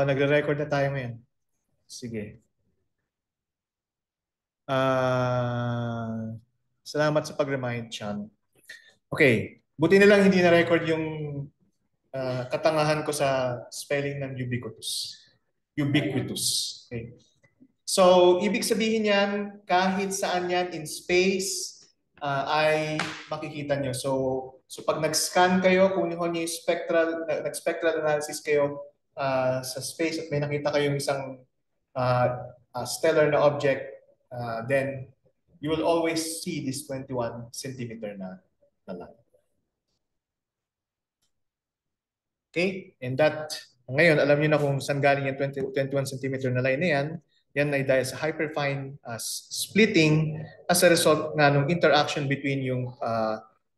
Nagre-record na tayo ngayon. Sige. Salamat sa pag-remind, Chan. Okay. Buti na lang hindi na-record yung katangahan ko sa spelling ng ubiquitous. Ubiquitous. Okay. So, ibig sabihin yan, kahit saan yan in space, ay makikita nyo. So pag nag-scan kayo, kung yung nag-spectral analysis kayo sa space at may nakita kayong isang stellar na object, then you will always see this 21 centimeter na line. Okay? And that, ngayon, alam niyo na kung saan galing yung 21 centimeter na line na yan. Yan ay dahil sa hyperfine splitting as a result nga ng interaction between yung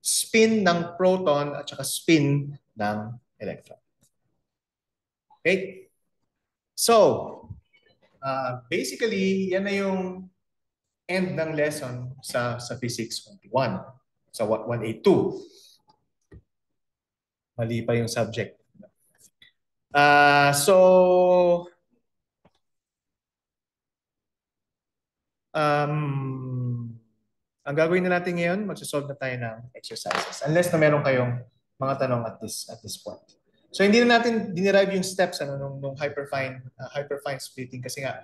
spin ng proton at saka spin ng electron. Okay? So, basically, yan na yung end ng lesson sa Physics 101, sa 182. Mali pa yung subject. Ang gagawin na natin ngayon, magsasolve na tayo ng exercises. Unless na meron kayong mga tanong at this point. So hindi na natin dinerive yung steps nung hyperfine splitting kasi nga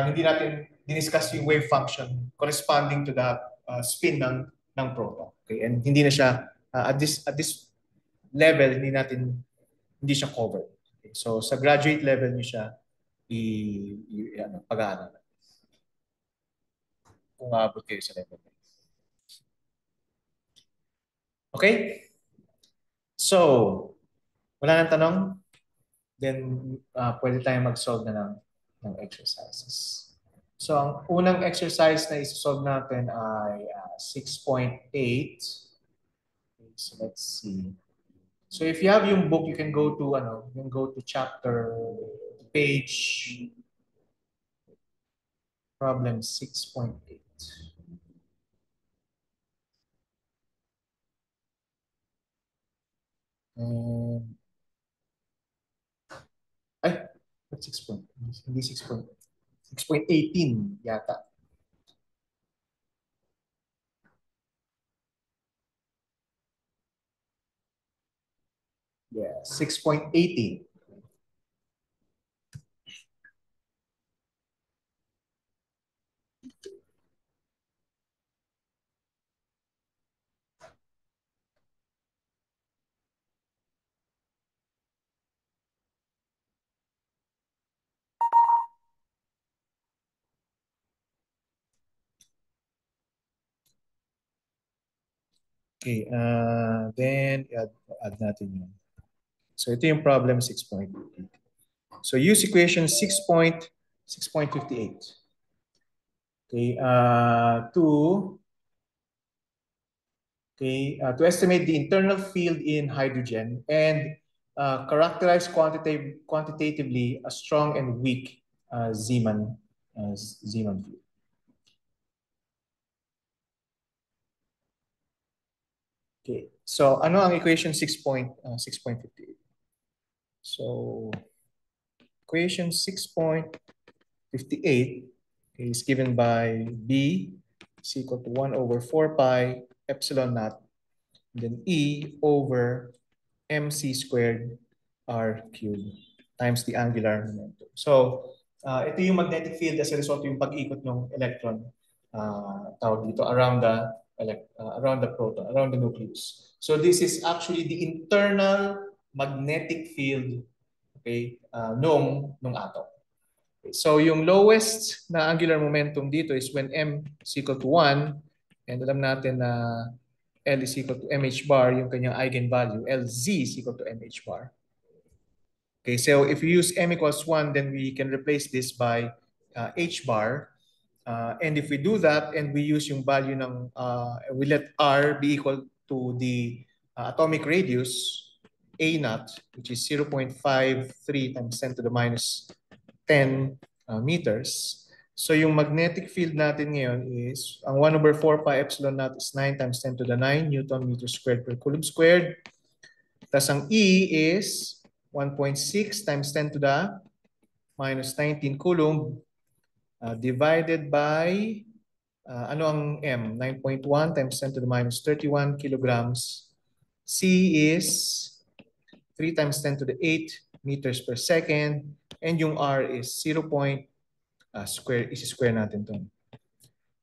hindi natin diniscuss yung wave function corresponding to the spin ng proton. Okay? And hindi na siya at this level hindi siya covered. Okay? So sa graduate level niyo siya pag-aaralan. Kung aabot kayo sa level. Okay? So, wala nang tanong? Then, pwede tayong mag-solve na ng exercises. So, ang unang exercise na isa-solve natin ay 6.8. Okay, so, let's see. So, if you have yung book, you can go to chapter, page, problem 6.8. Ay, 6 hindi 6.18 yata. Yeah, 6.18. Okay, then add natin yun. So ito yung problem 6.8. So use equation 6.58. Okay, to estimate the internal field in hydrogen and characterize quantitatively a strong and weak Zeeman field. Okay, so ano ang equation 6.58? So equation 6.58 is given by B is equal to 1 over 4 pi epsilon naught, and then E over mc squared r cubed times the angular momentum. So ito yung magnetic field as a result yung pag-ikot ng electron tawag dito around the proton, around the nucleus. So this is actually the internal magnetic field, okay, nung atom. Okay, so yung lowest na angular momentum dito is when m is equal to 1, and alam natin na L is equal to mh bar, yung kanyang eigenvalue, Lz is equal to mh bar. Okay, so if we use m equals 1, then we can replace this by h bar. And if we do that and we use yung value ng, we let R be equal to the atomic radius, A naught, which is 0.53 times 10 to the minus 10 meters. So yung magnetic field natin ngayon is, ang 1 over 4 pi epsilon naught is 9 times 10 to the 9 Newton meter squared per coulomb squared. Tapos ang E is 1.6 times 10 to the minus 19 coulomb divided by, ano ang M? 9.1 times 10 to the minus 31 kilograms. C is 3 times 10 to the 8 meters per second. And yung R is 0. Square, isi-square natin to.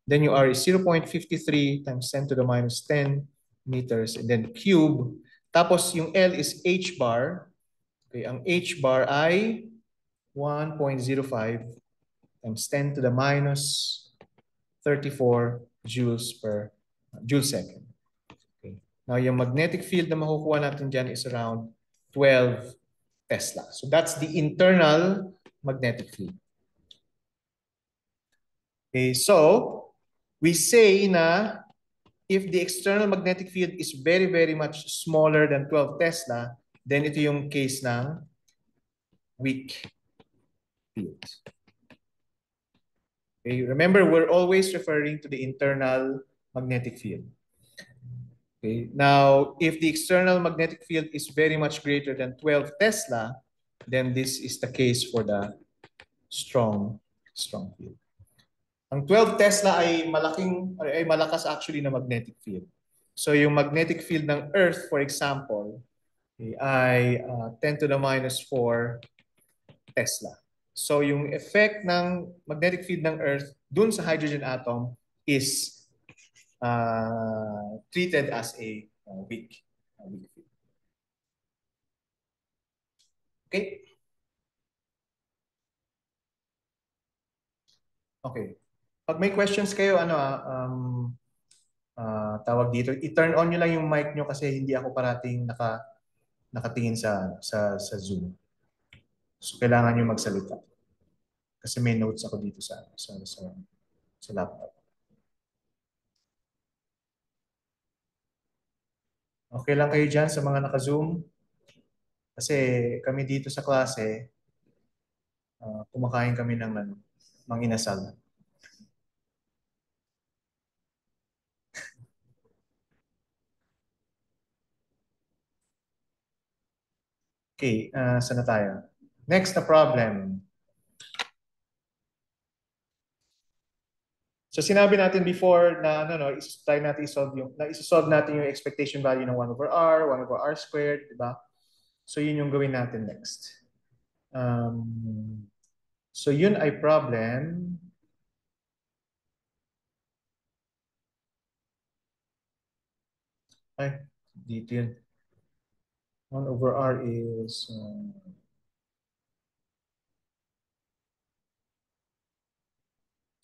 Then yung R is 0.53 times 10 to the minus 10 meters. And then cube. Tapos yung L is H bar. Okay, ang H bar ay 1.05 times 10 to the minus 34 joules per joule second. Okay. Now, yung magnetic field na makukuha natin dyan is around 12 Tesla. So that's the internal magnetic field. Okay, so we say na if the external magnetic field is very, very much smaller than 12 Tesla, then ito yung case ng weak field. Okay, remember, we're always referring to the internal magnetic field. Okay, now, if the external magnetic field is very much greater than 12 Tesla, then this is the case for the strong field. Ang 12 Tesla ay malakas actually na magnetic field. So yung magnetic field ng Earth, for example, ay 10 to the minus 4 Tesla. So yung effect ng magnetic field ng Earth dun sa hydrogen atom is treated as a weak field. Okay? Okay. Pag may questions kayo, tawag dito, i-turn on nyo lang yung mic nyo kasi hindi ako parating nakatingin sa Zoom. So kailangan nyo magsalita. Kasi may notes ako dito sa laptop. Okay lang kayo dyan sa mga naka-Zoom? Kasi kami dito sa klase, kumakain kami ng manginasal. Okay, saan na tayo? Next na problem. So sinabi natin before na try natin i-solve natin yung expectation value ng 1 over r, 1 over r squared, di ba? So yun yung gawin natin next. So yun ay problem. Ay, dito yun. 1 over r is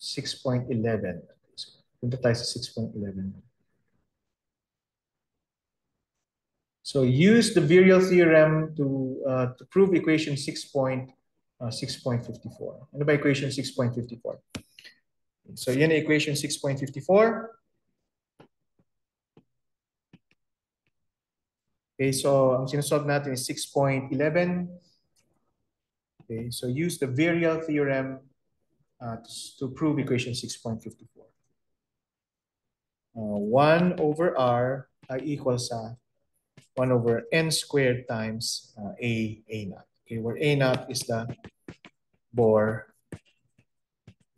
6.11. Punta tayo sa 6.11. So use the virial theorem to prove equation 6.54. Ano ba equation 6.54? So yan ay equation 6.54. Okay, so ang sinusolve natin is 6.11. Okay, so use the virial theorem to prove equation 6.54. 1 over r ay equal sa 1 over n squared times a naught. Okay, where a naught is the Bohr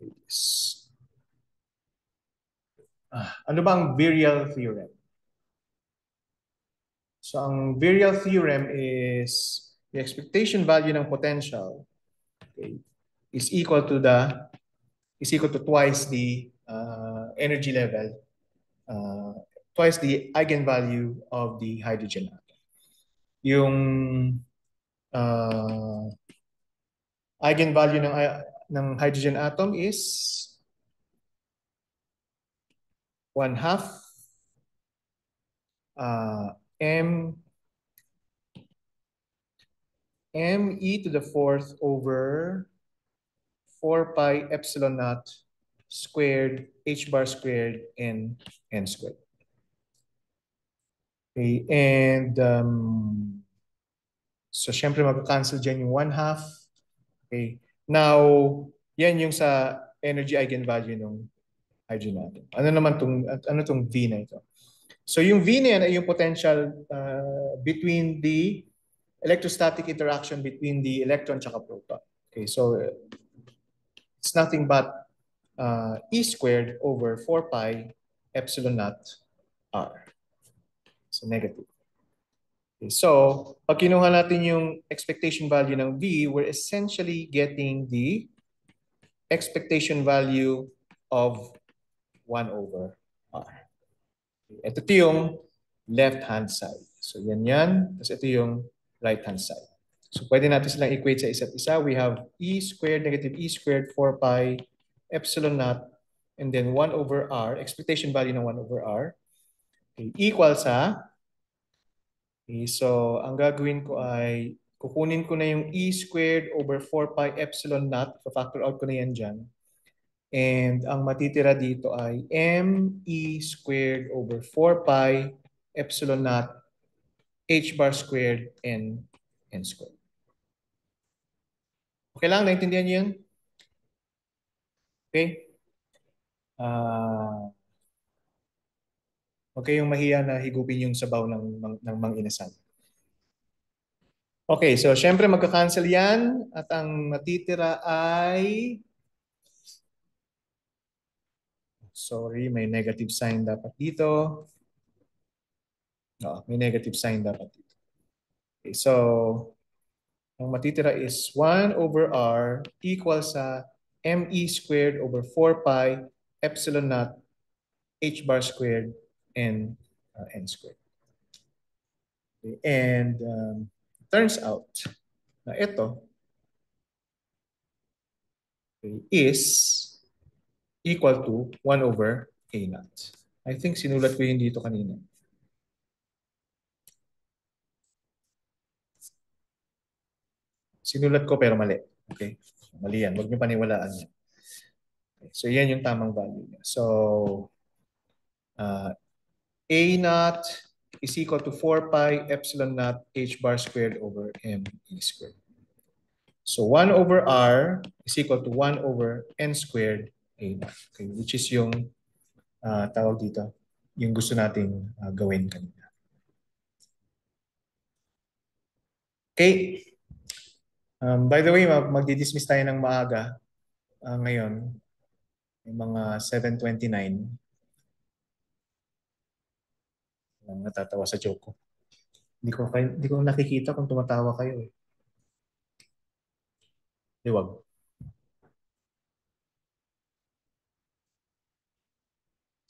radius. Ano ba ang virial theorem? So ang virial theorem is the expectation value ng potential, okay, is equal to twice the energy level, twice the eigenvalue of the hydrogen atom. Yung eigenvalue ng hydrogen atom is 1/2 m e to the 4th over 4 pi epsilon naught squared h bar squared n squared. Okay, and so syempre mag-cancel dyan yung 1/2. Okay, now yan yung sa energy eigenvalue ng hydrogen atom. Ano tong V na ito? So yung V na yan ay yung potential between the electrostatic interaction between the electron at proton. Okay, so it's nothing but E squared over 4 pi epsilon naught R. So negative. Okay, so pag kinuha natin yung expectation value ng V, we're essentially getting the expectation value of 1 over R. Ito yung left-hand side. So yan yan. Tapos ito yung right-hand side. So pwede natin silang equate sa isa't isa. We have E squared negative E squared 4 pi epsilon naught and then 1 over R, expectation value ng 1 over R, okay, equal sa, okay, so ang gagawin ko ay kukunin ko na yung E squared over 4 pi epsilon naught, factor out ko na yan dyan. And ang matitira dito ay ME squared over 4 pi epsilon naught H bar squared N squared. Okay lang? Naintindihan niyo yun? Okay? Huwag kayong mahiya na higupin yung sabaw ng mang inasal. Okay, so syempre magka-cancel yan at ang matitira ay, sorry, may negative sign dapat dito. No, may negative sign dapat dito. Okay, so ang matitira is 1 over R equals sa ME squared over 4 pi epsilon naught H bar squared N squared. Okay, and turns out na ito is equal to 1 over A naught. I think sinulat ko yun dito kanina. Sinulat ko pero mali. Okay? Mali yan. Huwag niyo paniwalaan yan. Okay. So yan yung tamang value niya. So A naught is equal to 4 pi epsilon naught H bar squared over M E squared. So 1 over R is equal to 1 over N squared A naught. Okay? Which is yung tawag dito, yung gusto nating gawin kanina. Okay. By the way, magdi-dismiss tayo ng maaga ngayon. Yung mga 7:29. Natatawa sa joke ko. Hindi ko nakikita kung tumatawa kayo eh. Liwag.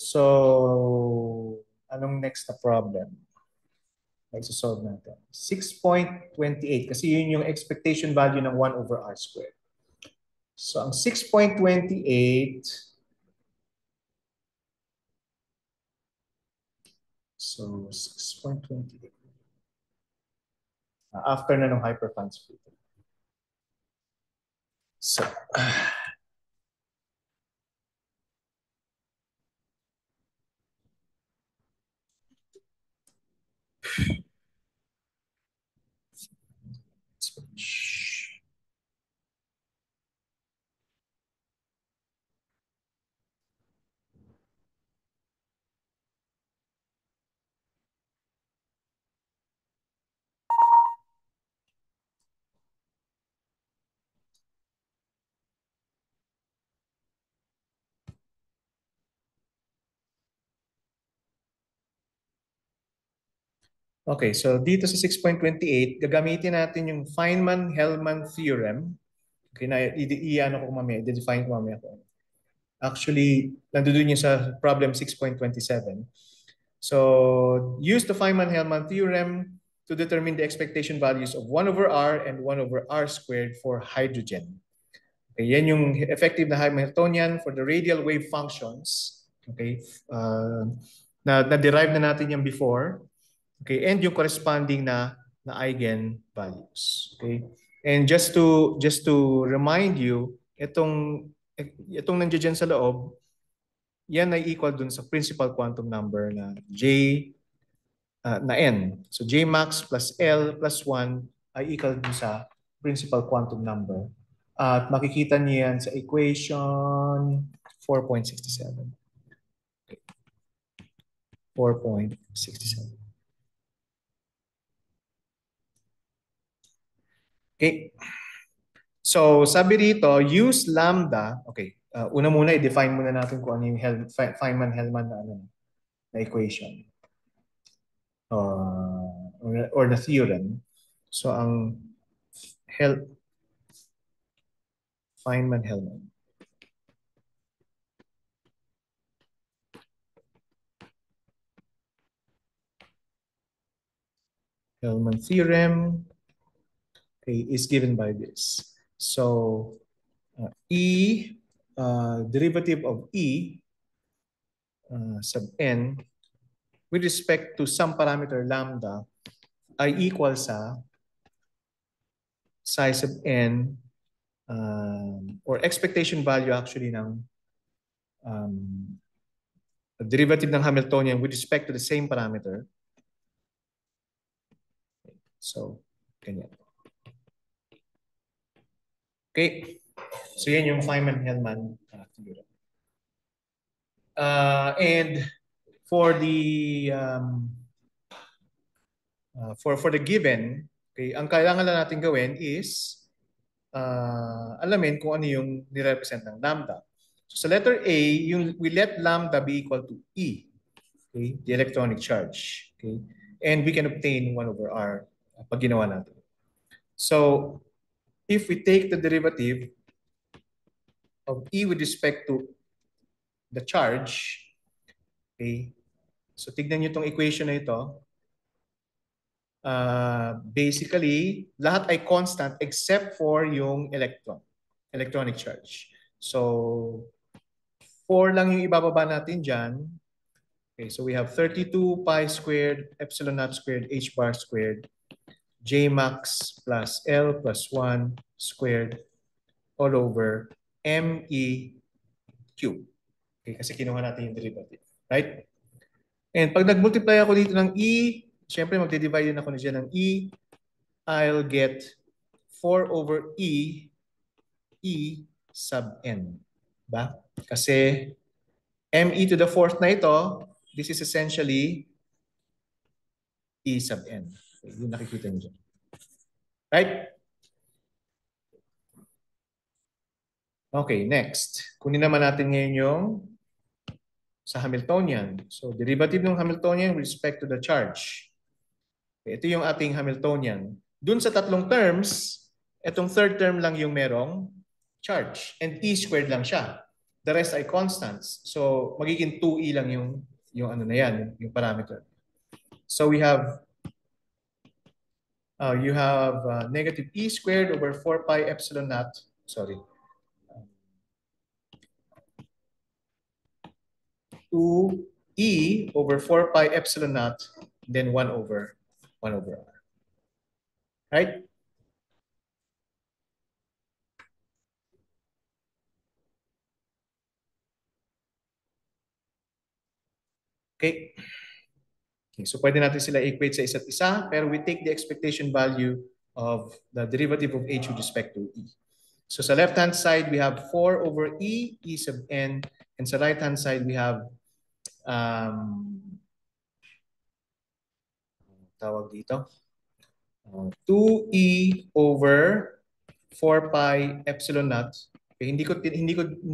So, anong next na problem? Mag-solve natin. 6.28 kasi yun yung expectation value ng 1 over R squared. So, ang 6.28, so 6.28. After na ng hypertransfer. So, okay, so dito sa 6.28, gagamitin natin yung Feynman-Hellman theorem. Okay, na i-ano ko mamaya, i-define ko mamaya ko. Actually, nandoon yun sa problem 6.27. So, use the Feynman-Hellman theorem to determine the expectation values of 1 over R and 1 over R squared for hydrogen. Okay, yan yung effective na Hamiltonian for the radial wave functions. Okay, na-derive na natin yan before. Okay, and yung corresponding na eigen values. Okay? And just to remind you, itong nandiyan sa loob, yan ay equal dun sa principal quantum number na J na N. So J max plus L plus 1 ay equal dun sa principal quantum number. At makikita niyo yan sa equation 4.67. Okay. 4.67. Okay. So, sabi dito, use lambda. Okay, una muna, i-define muna natin kung ano yung Feynman-Hellman na, ano, na equation. Or the theorem. So, ang Feynman-Hellman. Hellman theorem, okay, is given by this. So, derivative of sub n with respect to some parameter lambda ay equal sa size of n or expectation value actually ng um, derivative ng Hamiltonian with respect to the same parameter. So, ganyan. Okay. So, yan yung Feynman-Hellman theorem. And for the for the given, okay, ang kailangan lang natin gawin is alamin kung ano yung nirepresent ng lambda. So sa letter A, we let lambda be equal to E, okay, the electronic charge. Okay? And we can obtain 1 over R pag ginawa natin. So if we take the derivative of E with respect to the charge, okay, so tignan nyo itong equation na ito. Basically, lahat ay constant except for yung electronic charge. So 4 lang yung ibababa natin dyan. Okay, so we have 32 pi squared, epsilon naught squared, h bar squared, j max plus L plus 1 squared all over me cube. Okay, kasi kinuha natin yung derivative. Right? And pag nag-multiply ako dito ng e, syempre magde-divide din ako dyan ng e, I'll get 4 over e sub n. Ba? Kasi me to the fourth na ito, this is essentially e sub n. Okay, yung nakikita nyo dyan. Right? Okay, next. Kunin naman natin ngayon yung sa Hamiltonian. So, derivative ng Hamiltonian with respect to the charge. Okay, ito yung ating Hamiltonian. Dun sa tatlong terms, itong third term lang yung merong charge. And e squared lang siya. The rest ay constants. So, magiging 2e lang yung ano na yan, yung parameter. So, you have negative e squared over 4 pi epsilon naught. Sorry. 2e over 4 pi epsilon naught, then 1 over r. Right? Okay. Okay, so pwede natin sila equate sa isa't isa, pero we take the expectation value of the derivative of h with respect to e. So sa left-hand side, we have 4 over e sub n, and sa right-hand side, we have tawag dito, 2e over 4 pi epsilon naught. Okay, hindi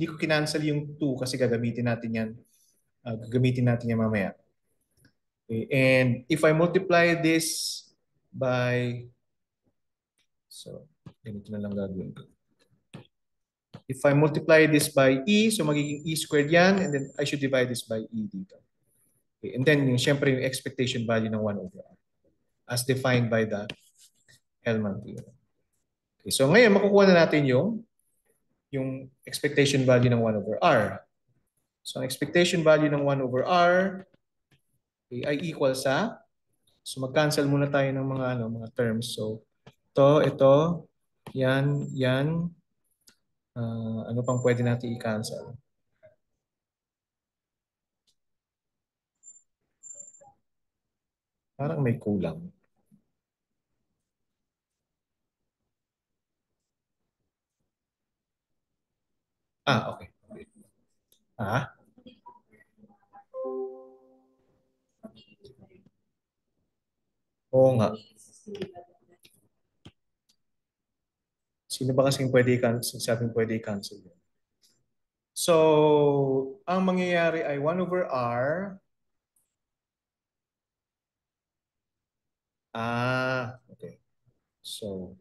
ko kinancel yung 2 kasi gagamitin natin yan. Gagamitin natin yan mamaya. Okay, and if I multiply this by, so ganito na lang gagawin ko. If I multiply this by e, so magiging e squared yan, and then I should divide this by e dito. Okay, and then syempre yung expectation value ng 1 over r as defined by the Hellman theorem. Okay, so ngayon makukuha na natin yung expectation value ng 1 over r. So ang expectation value ng 1 over r okay, ay equal sa, so mag-cancel muna tayo ng mga terms. So ito, yan. Ano pang pwede natin i-cancel? Parang may kulang. Okay. Ah? Oo nga. Sino ba kasing pwede i-cancel? Sabing pwede i-cancel. So, ang mangyayari ay 1 over R. Okay. So,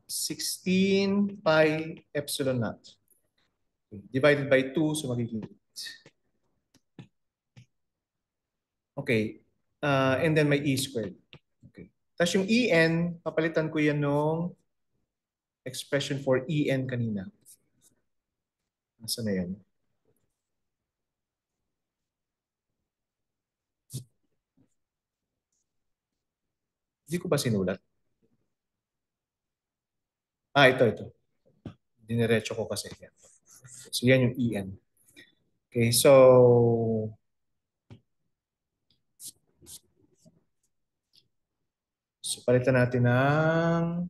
16 pi epsilon naught. Okay. Divided by 2, so magiging 8. Okay. And then may E squared. Okay. Tapos yung En, papalitan ko yan nung expression for En kanina. Nasaan na yan? Hindi ko ba sinulat? Ito. Diniretso ko kasi. Yan. So yan yung En. Okay, so palitan natin ng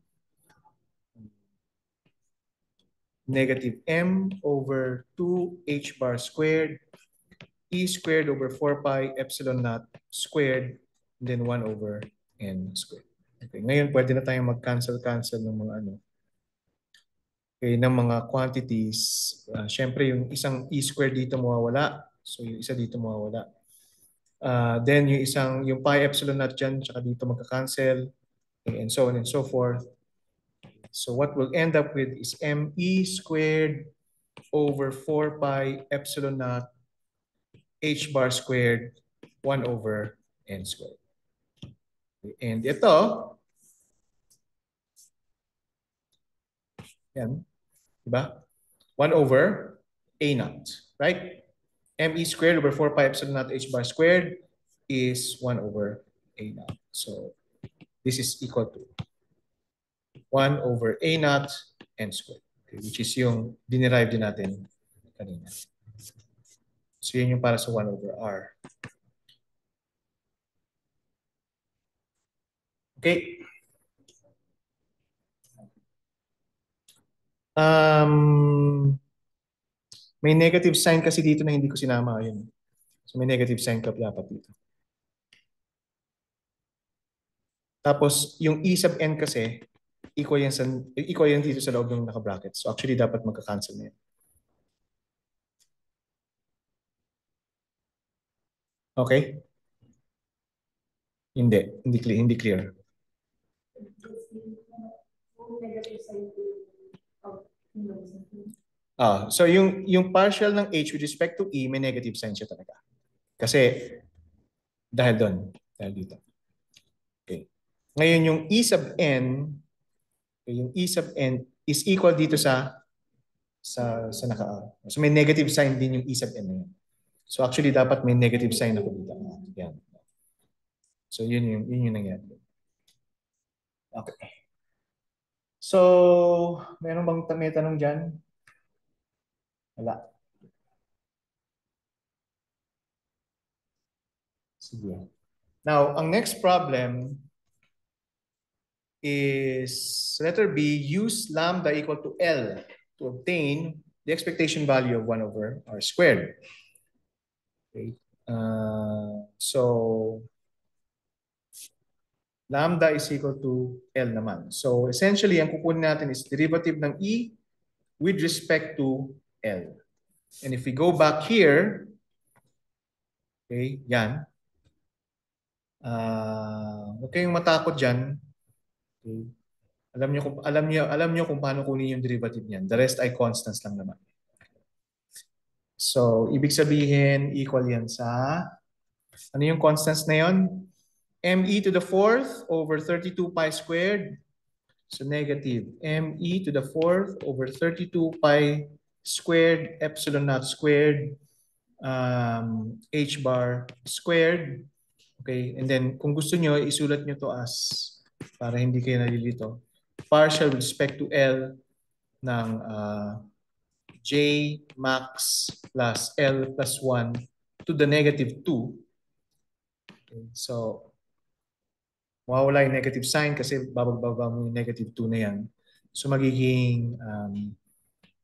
negative m over 2 h bar squared, e squared over 4 pi epsilon naught squared, and then 1 over n squared. Okay, ngayon pwede na tayong mag-cancel ng mga ano. Okay, ng mga quantities. Siyempre yung isang e squared dito mawawala. So yung isa dito mawawala. Then yung pi epsilon naught dyan, tsaka dito magka-cancel. Okay, and so on and so forth. So what we'll end up with is me squared over 4 pi epsilon naught h bar squared 1 over n squared. And ito, yan, diba? 1 over a naught, right? Me squared over 4 pi epsilon naught h bar squared is 1 over a naught. So this is equal to 1 over a naught n squared, okay, which is yung dinerive din natin kanina. So yun yung para sa 1 over r. Okay. May negative sign kasi dito na hindi ko sinama. Yun. So may negative sign ka dapat dito. Tapos yung e sub n kasi, equal yan dito sa loob ng naka-bracket. So actually dapat magka-cancel na yan. Okay? Hindi clear. So yung partial ng h with respect to e, may negative sign siya talaga. Kasi dahil doon, dahil dito. Okay. Ngayon yung e sub n, yung e sub n is equal dito sa naka. So may negative sign din yung e sub n na yun. So actually dapat may negative sign ako dito. Yan. So yun yung nangyari. Okay. So, meron bang may tanong dyan? Wala. Sige. Now, ang next problem is letter B, use lambda equal to L to obtain the expectation value of 1 over r squared. Okay. So, lambda is equal to L naman. So, essentially, ang kukunin natin is derivative ng E with respect to L. And if we go back here, okay, yan. Huwag kayong matakot dyan. Okay. Alam niyo kung paano kunin yung derivative niyan. The rest ay constants lang naman. So, ibig sabihin, equal yan sa, ano yung constants na yun? Me to the fourth over 32 pi squared. So, negative me to the fourth over 32 pi squared epsilon naught squared h bar squared. Okay, and then kung gusto nyo, isulat nyo to as, para hindi kayo nalilito, partial with respect to L ng J max plus L plus 1 to the negative 2. Okay, so, mawawala yung negative sign kasi bababa mo yung negative 2 na yan. So, magiging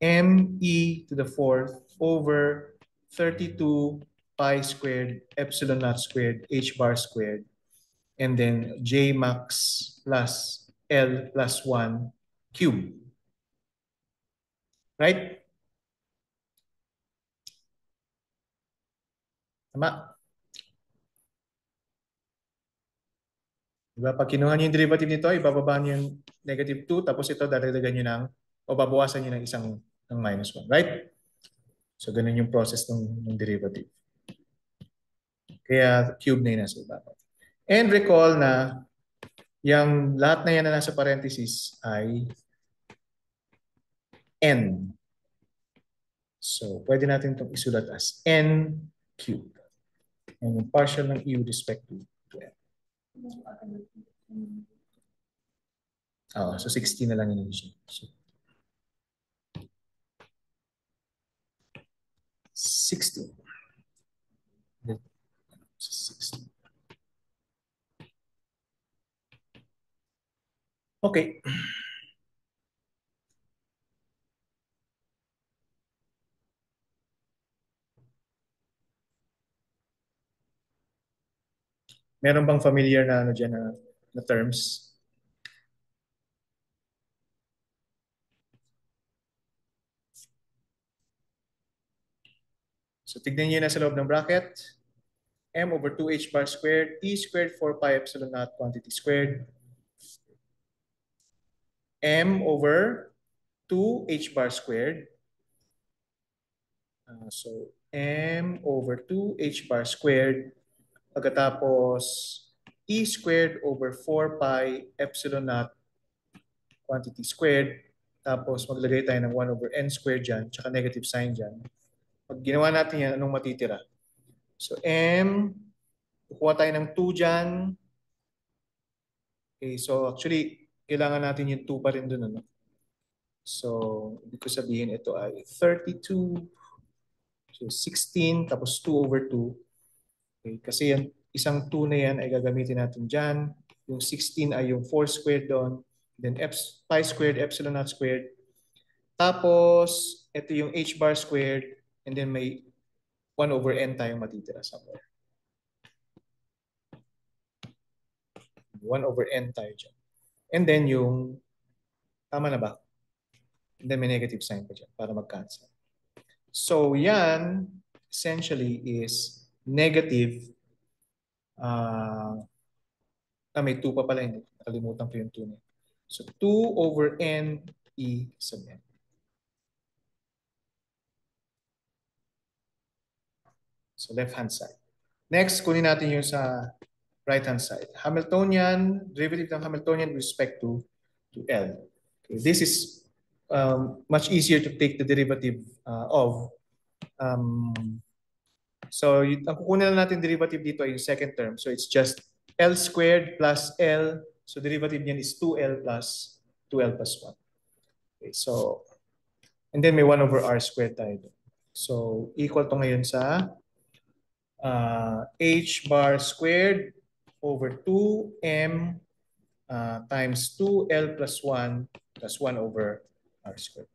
me to the fourth over 32 pi squared epsilon naught squared h bar squared. and then j max plus L plus 1 cube. Right? Tama? Diba? Pag kinuha niyo yung derivative nito, ibababa niyo yung negative 2, tapos ito dadagdagan niyo ng, o babawasan niyo ng isang ng minus 1. Right? So, ganun yung process ng derivative. Kaya cube na yun nasa ibabaw. And recall na yung lahat na yan na nasa parenthesis ay n. So, pwede natin itong isulat as n cubed. And yung partial ng e with respect to n. So 16 na lang yun. So, 16. 16. Okay. Meron bang familiar na ano dyan na terms? So tignan niyo na sa loob ng bracket. M over 2h bar squared, e squared 4 pi epsilon naught quantity squared. M over 2h bar squared. So M over 2h bar squared. Pagkatapos e squared over 4 pi epsilon naught quantity squared. Tapos maglagay tayo ng 1 over n squared dyan, tsaka negative sign dyan. Pag ginawa natin yan, anong matitira? So M, kukuha tayo ng 2 dyan. Okay, so actually, kailangan natin yung 2 pa rin dun. Ano? So, ibig ko sabihin ito ay 32, so 16, tapos 2 over 2. Okay, kasi yan, isang 2 na yan ay gagamitin natin dyan. Yung 16 ay yung 4 squared doon. Then pi squared, epsilon naught squared. Tapos, ito yung h bar squared. And then may 1 over n tayong matitira somewhere. 1 over n tayo dyan. And then yung, tama na ba? And then may negative sign pa dyan para mag-cancel. So yan, essentially is negative, may 2 pa pala, hindi. Nakalimutan ko yung 2 na. So 2 over n e sub n. So left-hand side. Next, kunin natin yung sa right-hand side. Hamiltonian, derivative ng Hamiltonian with respect to L. Okay, this is much easier to take the derivative of. So ang kukunin na natin derivative dito ay yung second term. So it's just L squared plus L. So derivative niyan is 2L plus 2L plus 1. Okay, so, and then may 1 over R squared tayo. So equal to ngayon sa h bar squared over 2m times 2l plus 1 plus 1 over r squared.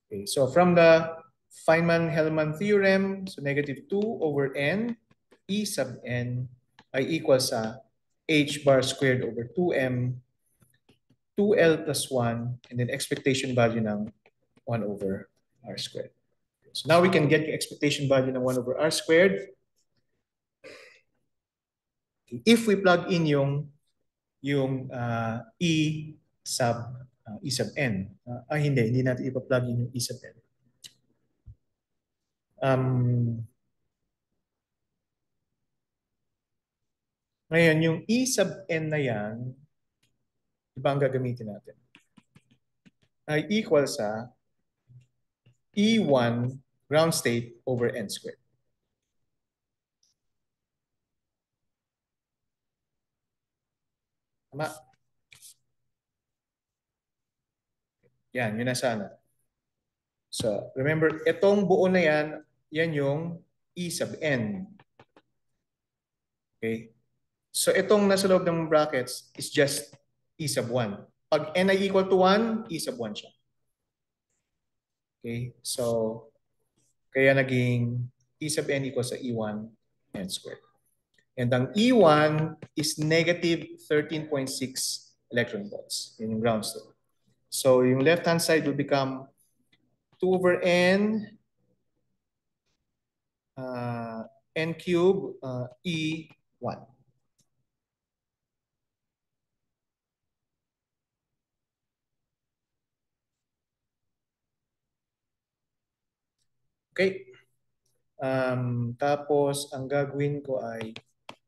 Okay, so from the Feynman-Hellman theorem, so negative 2 over n e sub n ay equal sa h bar squared over 2m 2l plus 1 and then expectation value ng 1 over r squared. So now we can get the expectation value ng 1 over r squared. If we plug in yung e sub n. Hindi natin ipa-plug in yung e sub n. Ngayon, yung e sub n na yan, iba ang gagamitin natin? Ay equal sa E1 ground state over n squared. Tama? Yan, yun na sana. So, remember, itong buo na yan, yan yung e sub n. Okay? So, itong nasa loob ng brackets is just e sub 1. Pag n ay equal to 1, e sub 1 siya. Okay? So, kaya naging e sub n equals sa E1 n squared. And ang E1 is negative 13.6 electron volts in ground state. So yung left-hand side will become 2 over n n cube E1. Okay. Tapos, ang gagawin ko ay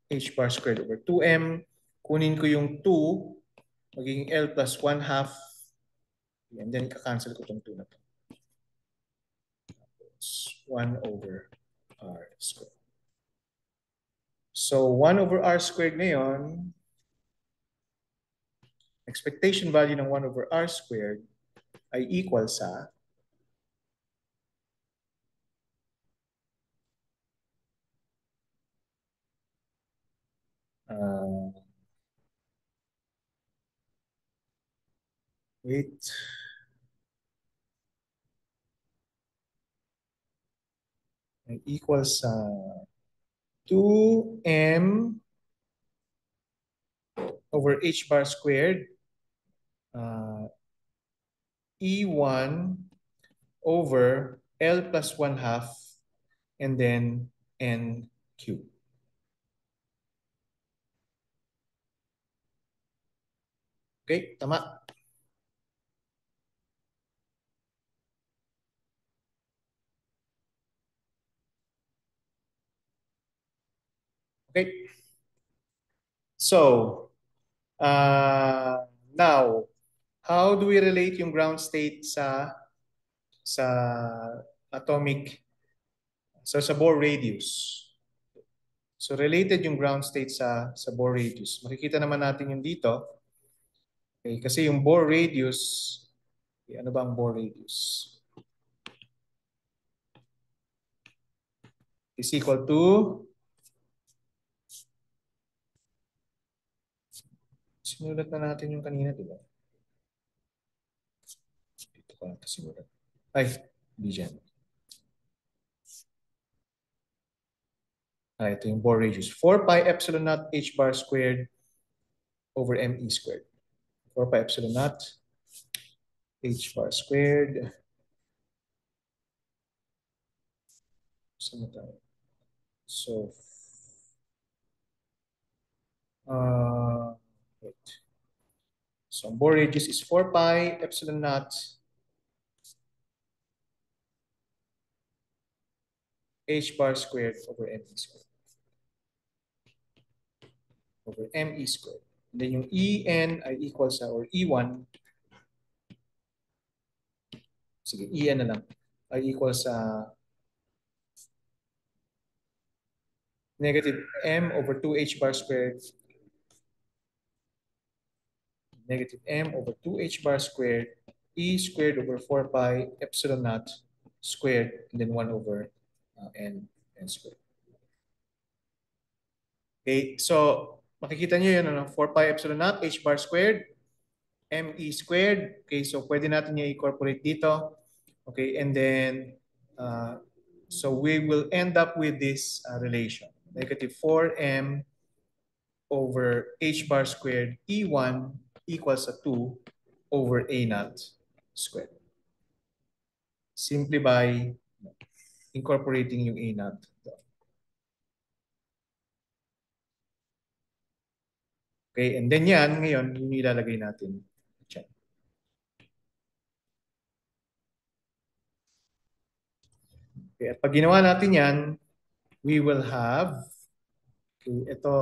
h bar squared over 2m. Kunin ko yung 2, magiging L plus 1 half. And then, ika-cancel ko itong 2 na to. 1 over r squared. So, 1 over r squared ngayon, expectation value ng 1 over r squared ay equal sa wait. Ay equal sa 2m over h bar squared E1 over L plus 1 half and then N cube. Okay, tama. Okay. So, now, how do we relate yung ground state sa atomic, sa Bohr radius? So, related yung ground state sa Bohr radius. Makikita naman natin yung dito. Okay, kasi yung Bohr radius, okay, ano ba ang Bohr radius? Is equal to sinulat na natin yung kanina, di ba? Dito ko natin sinulat. Ay, hindi dyan. Ito yung Bohr radius. 4 pi epsilon naught h bar squared over me squared. 4 pi epsilon naught h bar squared. Saan tayo? So, wait. So, Bohr radius is 4 pi epsilon naught h bar squared over me squared. Over me squared. And then yung En ay equal sa, or E1, sige, En na lang, ay equal sa negative m over 2h bar squared, negative m over 2h bar squared, e squared over 4 pi epsilon naught squared, and then 1 over n squared. Okay, so makikita nyo yun, ano? 4 pi epsilon naught h bar squared, me squared. Okay, so pwede natin yung incorporate dito. Okay, and then, so we will end up with this relation. Negative 4m over h bar squared E1 equals to 2 over A naught squared. Simply by incorporating yung A naught. Okay, and then yan, ngayon, yung ilalagay natin dyan. Okay, at pag ginawa natin yan, we will have, okay, ito,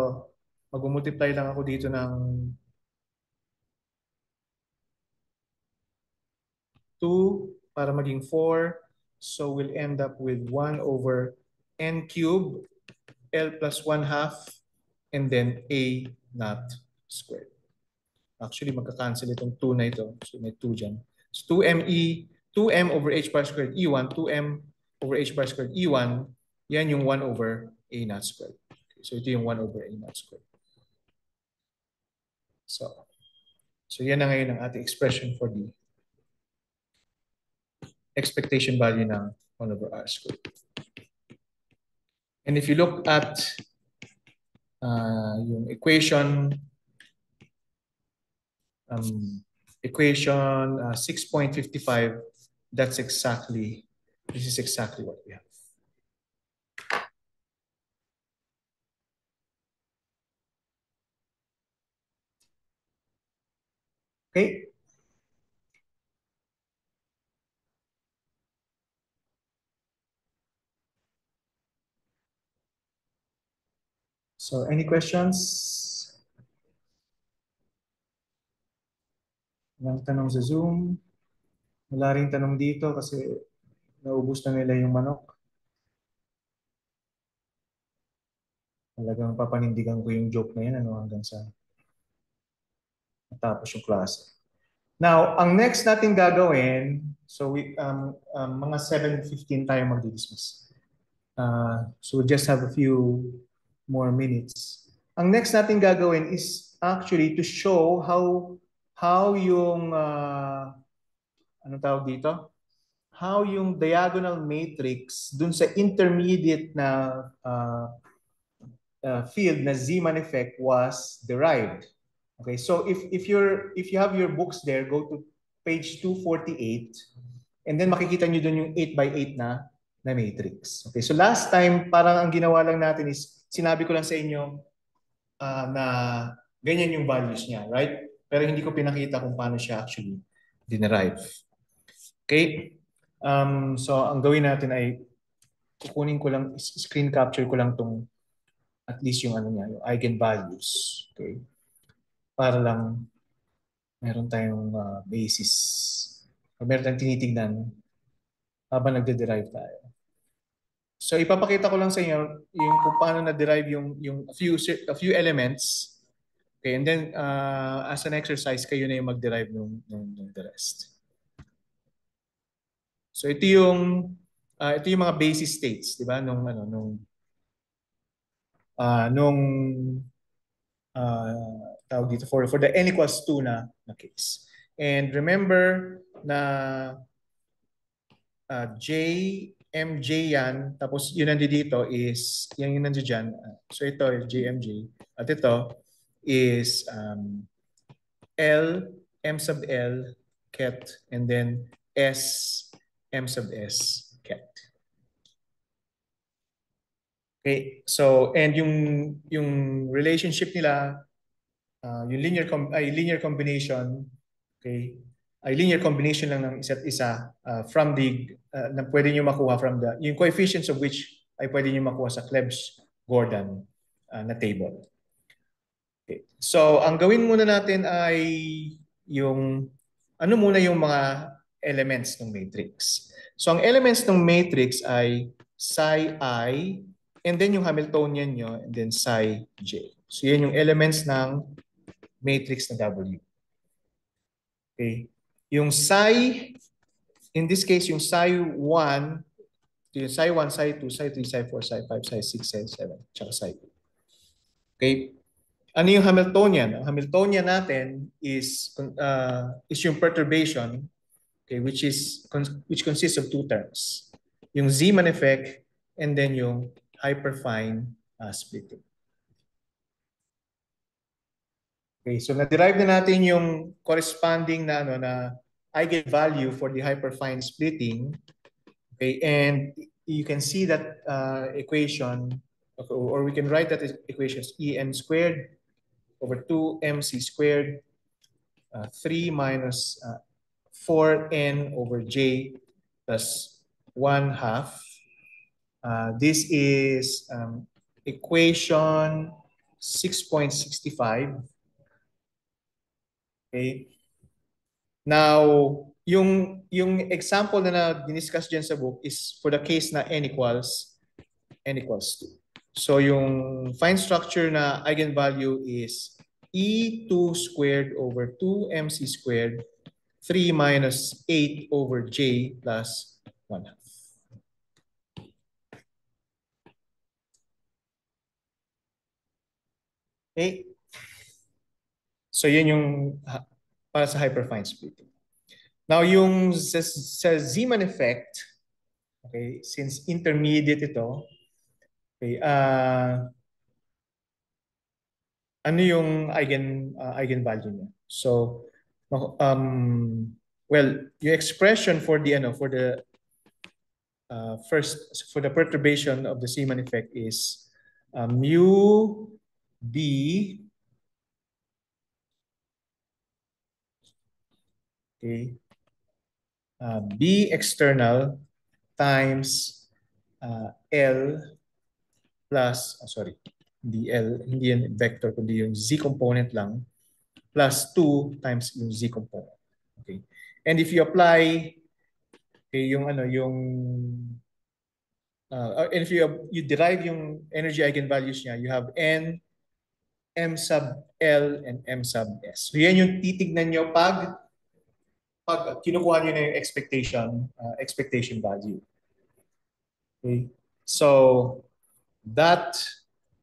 mag-multiply lang ako dito ng 2 para maging 4. So we'll end up with 1 over n cube, L plus 1 half, and then A naught squared. Actually, magka-cancel itong 2 na ito. So may 2 dyan. So 2m over h bar squared E1, 2m over h bar squared E1, yan yung 1 over A naught squared. Okay, so ito yung 1 over A naught squared. So yan na ngayon ang ating expression for the expectation value ng 1 over r squared. And if you look at yung equation 6.55, this is exactly what we have. Okay. So any questions? Walang tanong sa Zoom. Wala rin tanong dito kasi naubos na nila yung manok. Talagang papanindigan ko yung joke na yan hanggang sa matapos yung klase. Now, ang next natin gagawin, so mga 7:15 tayo magdi-dismiss. So we just have a few more minutes. Ang next natin gagawin is actually to show how yung ano tawag dito? How yung diagonal matrix dun sa intermediate na field na Zeeman effect was derived. Okay, so if you have your books there, go to page 248 and then makikita nyo dun yung 8 by 8 na matrix. Okay, so last time parang ang ginawa lang natin is sinabi ko lang sa inyo na ganyan yung values niya, right? Pero hindi ko pinakita kung paano siya actually dinerive. Okay? So ang gawin natin ay kukunin ko lang, screen capture ko lang tong at least yung ano niya, yung eigenvalues. Okay? Para lang meron tayong basis. O meron tayong tinitignan habang nagde-derive tayo. So ipapakita ko lang sa inyo yung kung paano na-derive yung a few elements. Okay, and then as an exercise, kayo na yung mag-derive ng the rest. So ito yung mga basis states, di ba? Nung tawag dito for the n equals 2 na case. And remember na JMJ yan, tapos yun nandito dito is, yung nandito dyan, so ito is JMJ, at ito is L, M sub L, ket, and then S, M sub S, ket. Okay, so, and yung relationship nila, yung linear combination, okay, ay linear combination lang ng isa't isa from na pwede nyo makuha from yung coefficients of which ay pwede nyo makuha sa Krebs-Gordon na table. Okay. So, ang gawin muna natin ay ano muna yung mga elements ng matrix. So, ang elements ng matrix ay psi I, and then yung Hamiltonian nyo, and then psi j. So, yan yung elements ng matrix na W. Okay. Yung psi, in this case, yung psi 1, yung psi 1, psi 2, psi 3, psi 4, psi 5, psi 6, psi 7, tsaka psi 2. Okay. Ano yung Hamiltonian? Ang Hamiltonian natin is yung perturbation, okay, which consists of two terms. Yung Zeeman effect and then yung hyperfine splitting. Okay, so na-derive na natin yung corresponding na eigenvalue for the hyperfine splitting. Okay, and you can see that equation, or we can write that equation as En squared over 2mc squared 3 minus 4n over j plus 1/2. This is equation 6.65. Okay. Now, yung example na diniscuss dyan sa book is for the case na n equals 2. So yung fine structure na eigenvalue is E2 squared over 2mc squared 3 minus 8 over j plus 1/2. Okay? So yun yung para sa hyperfine splitting. Now yung sa Zeeman effect, okay, since intermediate ito, okay, ano yung eigenvalue niya. So, well, yung expression for the first for the perturbation of the Zeeman effect is mu b, okay, b external times L plus, sorry, hindi L, hindi yung vector, kundi yung Z component lang, plus 2 times yung Z component. Okay. And if you apply yung and if you derive yung energy eigenvalues niya, you have N, M sub L, and M sub S. So yan yung titignan nyo pag kinukuha nyo na yung expectation value. Okay. So that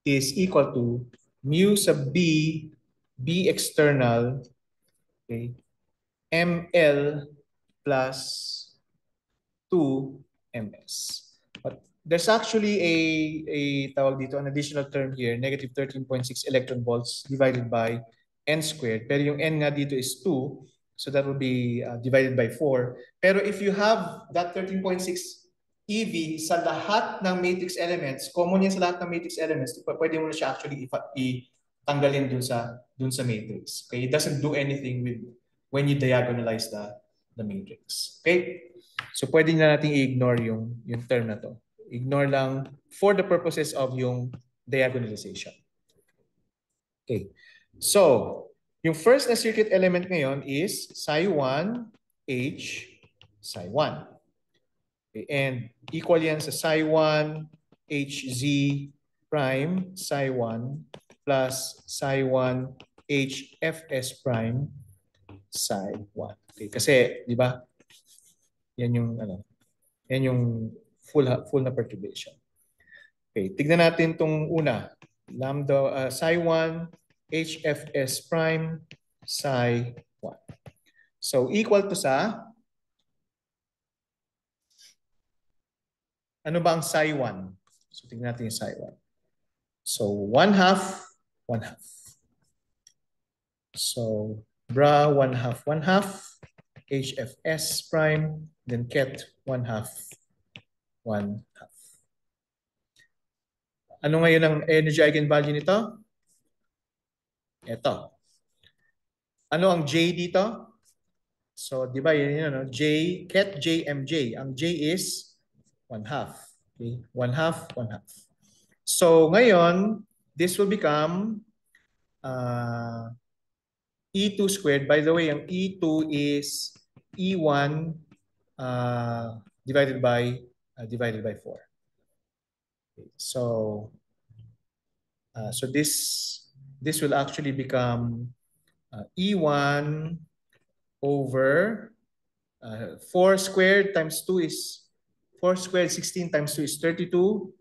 is equal to mu sub B, B external, okay, ML plus 2 ms. But there's actually a tawag dito, an additional term here, negative 13.6 electron volts divided by n squared. Pero yung n nga dito is 2, so that will be divided by 4. Pero if you have that 13.6 EV sa lahat ng matrix elements, common yan sa lahat ng matrix elements, pwede mo na siya actually tanggalin dun sa matrix. Okay? It doesn't do anything with when you diagonalize the matrix. Okay? So pwede na natin i-ignore yung term na to. Ignore lang for the purposes of yung diagonalization. Okay. So, yung first na circuit element ngayon is psi1 H psi1. Okay. And equal yan sa psi1 HZ prime psi1 plus psi1 HFS prime psi1. Okay. Kasi, di ba, yan yung full na perturbation. Okay, tignan natin tong una. Lambda psi1 HFS prime psi1. So equal to sa ano ba ang psi1? So tignan natin yung psi1. So 1/2, 1/2. So bra 1/2, 1/2 HFS prime, then ket 1/2, 1/2. Ano ngayon ang energy eigenvalue nito? Ito. Ano ang J dito? So, di ba yun yun, no? J, ket J, MJ. Ang J is 1/2. Okay? 1/2, 1/2. So, ngayon, this will become E2 squared. By the way, ang E2 is E1 divided by 4. Okay. So this will actually become E1 over 4 squared times 2 is 4 squared, 16 times 2 is 32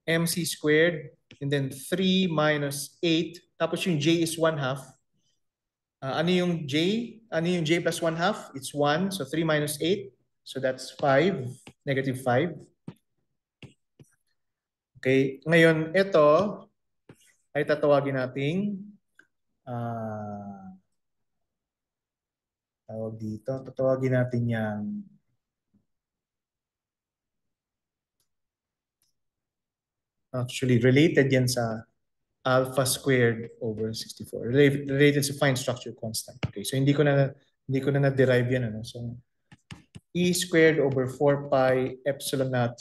MC squared, and then 3 minus 8, tapos yung J is 1/2. Ano yung J? Ano yung J plus 1/2? It's 1. So 3 minus 8. So that's 5. Negative 5. Okay. Ngayon, ito ay tatawagin nating tawag dito. Tatawagin natin yung actually related yan sa alpha squared over 64. Related sa fine structure constant. Okay. So hindi ko na na-derive yan, ano. So E squared over 4 pi epsilon naught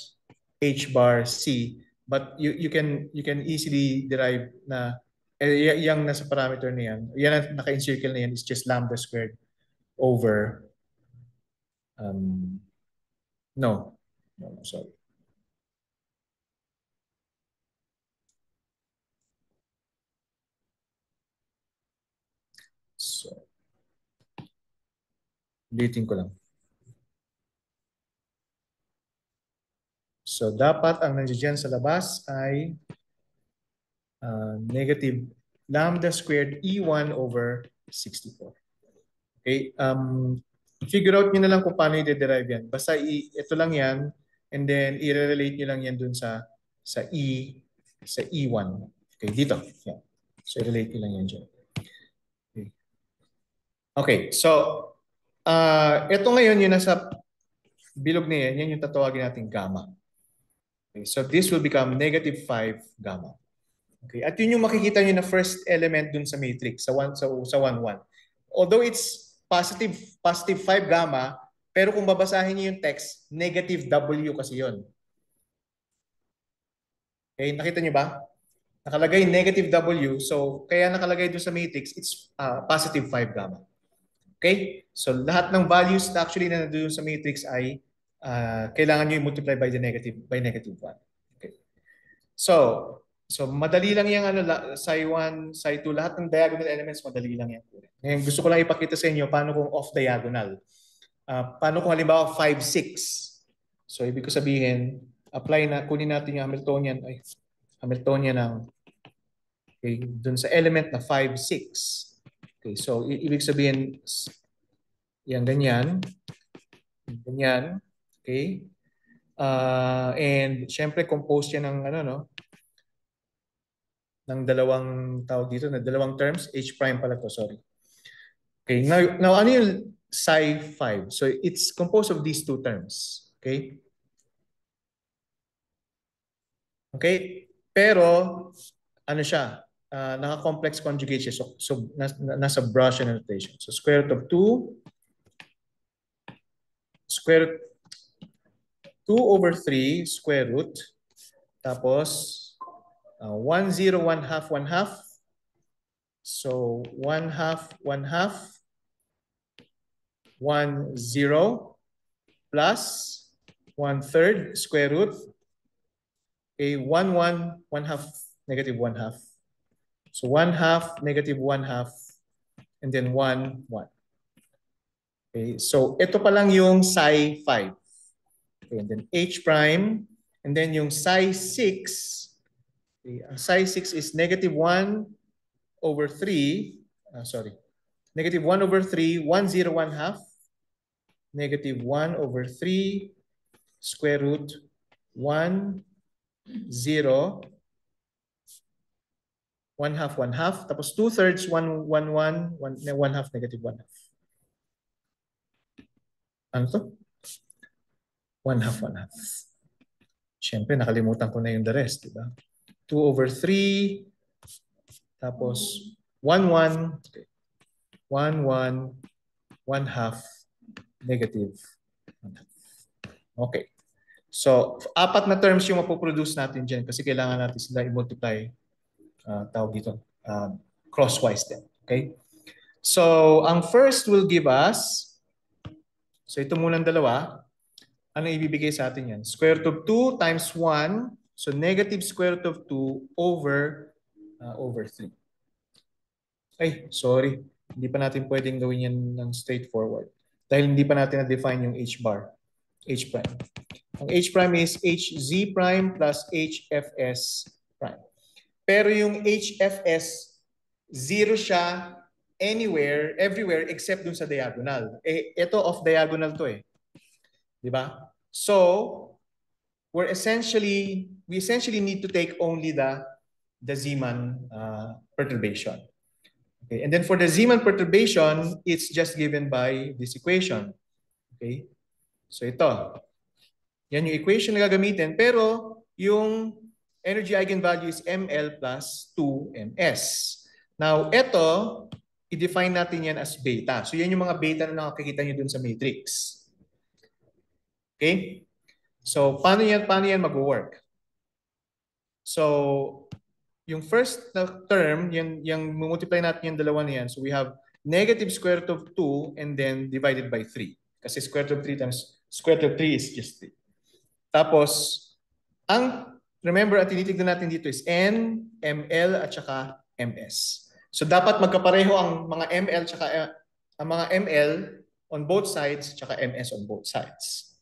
H bar C. But you can easily derive na yung nasa parameter na yan. Yan ang naka-encircle na yan is just lambda squared over no, sorry. So, ulitin ko lang. So, dapat ang nandiyan sa labas ay negative lambda squared E1 over 64. Okay? Figure out nyo na lang kung paano i-derive yan. Basta ito lang yan, and then i-relate nyo lang yan dun sa E1. Okay, dito. Yan. So, i-relate ko lang yan dyan. Okay, so, ito ngayon yung nasa bilog na yan, yan yung tatawagin natin gamma. Okay, so, this will become negative 5 gamma. Okay, at yun yung makikita nyo na first element dun sa matrix, sa 1, sa 1, 1. Although it's positive 5 gamma, pero kung babasahin niyo yung text, negative W kasi yun. Okay, nakita niyo ba? Nakalagay negative W, so kaya nakalagay dun sa matrix, it's positive 5 gamma. Okay? So lahat ng values na actually na nandun sa matrix ay kailangan nyo i-multiply by negative 1. Okay. So madali lang yung psi 1, psi 2, lahat ng diagonal elements madali lang yan. Ngayon gusto ko lang ipakita sa inyo paano kung off diagonal. Paano kung halimbawa 5, 6. So ibig ko sabihin, kunin natin yung Hamiltonian ng dun sa element na 5, 6. Okay, so ibig sabihin, yan ganyan. Ganyan. Okay. And syempre composed yan ng ng dalawang tawag dito, na dalawang terms, H prime pala to, sorry. Okay, now ano yung psi 5? So it's composed of these two terms. Okay? Okay? Pero ano siya? Naka-complex conjugate siya. So nasa Gaussian notation. So square root of 2 over 3 square root, tapos 1, 0, 1 half, 1 half. So 1 half, 1 half, 1, 0 plus 1/3 square root, a 1, 1, 1 half, negative 1 half. So 1 half, negative 1 half, and then 1, 1. Okay, so ito pa lang yung psi 5. Okay, and then H prime, and then yung psi 6. Okay, ang psi 6 is negative 1 over 3. Negative 1 over 3, 1, 0, 1 half. Negative 1 over 3 square root 1, 0, 1 half, 1 half. Tapos 2/3, 1, 1, 1, 1 half, negative 1 half. Ano to? 1 half, 1 half. Siyempre, nakalimutan ko na yung the rest, di ba? 2 over 3, tapos 1, 1, okay. 1, 1, 1 half, negative 1 half. Okay. So, 4 na terms yung mapoproduce natin dyan kasi kailangan natin sila i-multiply, tawag dito, crosswise din. Okay? So, ang first will give us, so ito munang dalawa, ano ibibigay sa atin yan? Square root of 2 times 1, so negative square root of 2 over 3. Ay, sorry. Hindi pa natin pwedeng gawin yan ng straightforward. Dahil hindi pa natin na-define yung H bar. H prime. Ang H prime is HZ prime plus HFS prime. Pero yung HFS, 0 siya anywhere, everywhere except dun sa diagonal. Ito off diagonal to eh. Di ba? So, we essentially need to take only the Zeeman perturbation. Okay, and then for the Zeeman perturbation, it's just given by this equation. Okay? So ito. Yan yung equation na gagamitin, pero yung energy eigenvalue is ml plus 2ms. Now, ito, i-define natin yan as beta. So yan yung mga beta na nakikita nyo dun sa matrix. Okay? So, paano yan mag-work? So, yung first term, yung multiply natin yung dalawa na yan. So, we have negative square root of 2 and then divided by 3. Kasi square root of 3 times square root of 3 is just 3. Tapos, remember, ang tinitignan natin dito is N, ML, at saka MS. So, dapat magkapareho ang mga ML, tsaka ang mga ML on both sides, tsaka MS on both sides.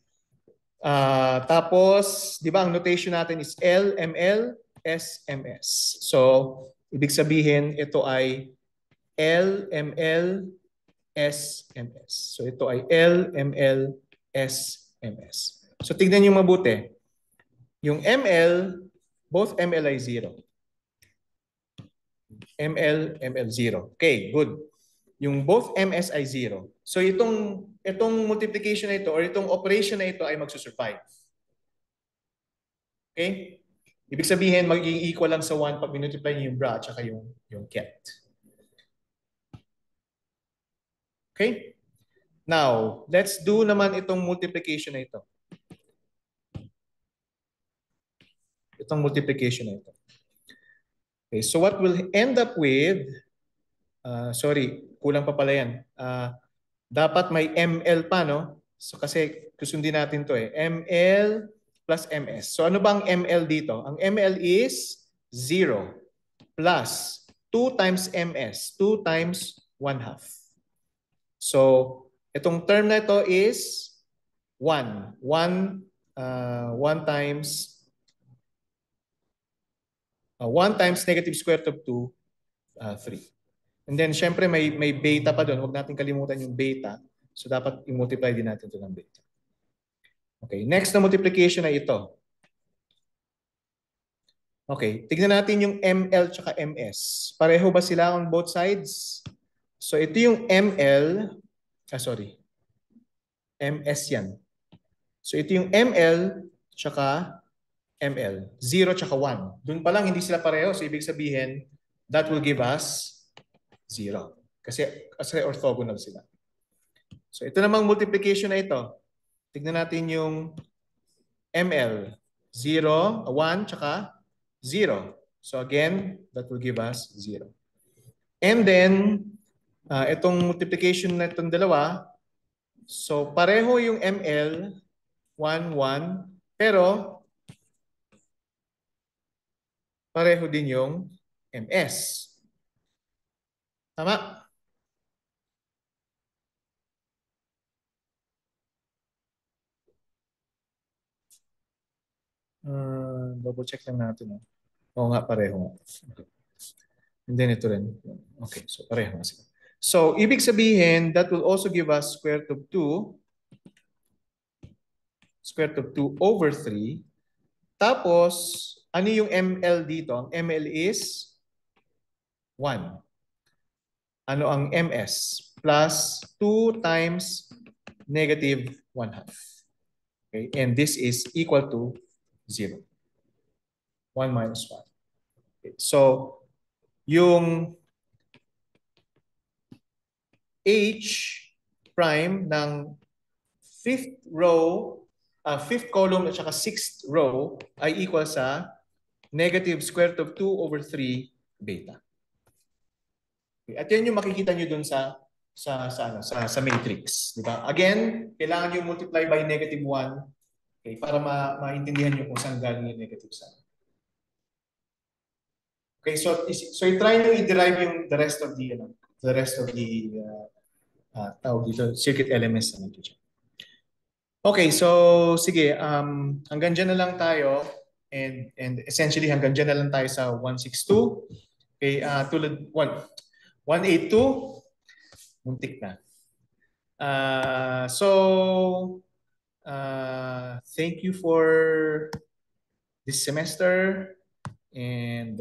Tapos, di ba, ang notation natin is L, ML, S, MS. So, ibig sabihin, ito ay L, ML, S, MS. So, ito ay L, ML, S, MS. So, tignan nyo mabuti. Yung ML, both ML ay 0. ML, ML0. Okay, good. Yung both MS ay 0. So itong multiplication na ito or itong operation na ito ay magsusurvive. Okay? Ibig sabihin, magiging equal lang sa 1 pag minultiply niyo yung bra at saka yung ket. Okay? Now, let's do naman itong multiplication na ito. Itong multiplication na ito. Okay, so what we'll end up with, sorry, kulang pa pala yan. Dapat may ML pa, no? So kasi kusundin natin to eh. ML plus MS. So ano bang ML dito? Ang ML is 0 plus 2 times MS. 2 times 1/2. So itong term na ito is 1. 1 times 1 times negative square root of 2, 3. And then, syempre, may beta pa doon. Huwag natin kalimutan yung beta. So, dapat i-multiply din natin ito ng beta. Okay, next na multiplication na ito. Okay, tignan natin yung ML tsaka MS. Pareho ba sila on both sides? So, ito yung ML. Sorry. MS yan. So, ito yung ML tsaka ML. 0 tsaka 1. Doon pa lang hindi sila pareho. So, ibig sabihin, that will give us 0. Kasi orthogonal sila. So ito namang multiplication na ito. Tignan natin yung ML. 0, 1, tsaka 0. So again, that will give us 0. And then, itong multiplication na itong dalawa, so pareho yung ML, 1, 1, pero pareho din yung MS. Tama? Double check lang natin. Oo nga, pareho nga. Okay. And then ito rin. Okay, so pareho nga sila. So, ibig sabihin, that will also give us square root of 2. Square root of 2 over 3. Tapos, ano yung ML dito? Ang ML is 1. Ano ang MS? Plus 2 times negative 1/2. Okay, and this is equal to 0. 1 minus 1. Okay. So, yung H prime ng fifth row, fifth column at saka sixth row ay equal sa negative square root of 2 over 3 beta. Okay. At yan yung makikita nyo dun sa matrix. Di ba? Again, kailangan nyo multiply by negative 1, okay, para maintindihan nyo kung saan galing yung negative sign. Okay, so i-try nyo i-derive yung the rest of the tawag dito, circuit elements naman dito. Okay, so sige, hanggang dyan na lang tayo and essentially hanggang dyan na lang tayo sa 162. Okay, tulad 182, muntik na. Thank you for this semester and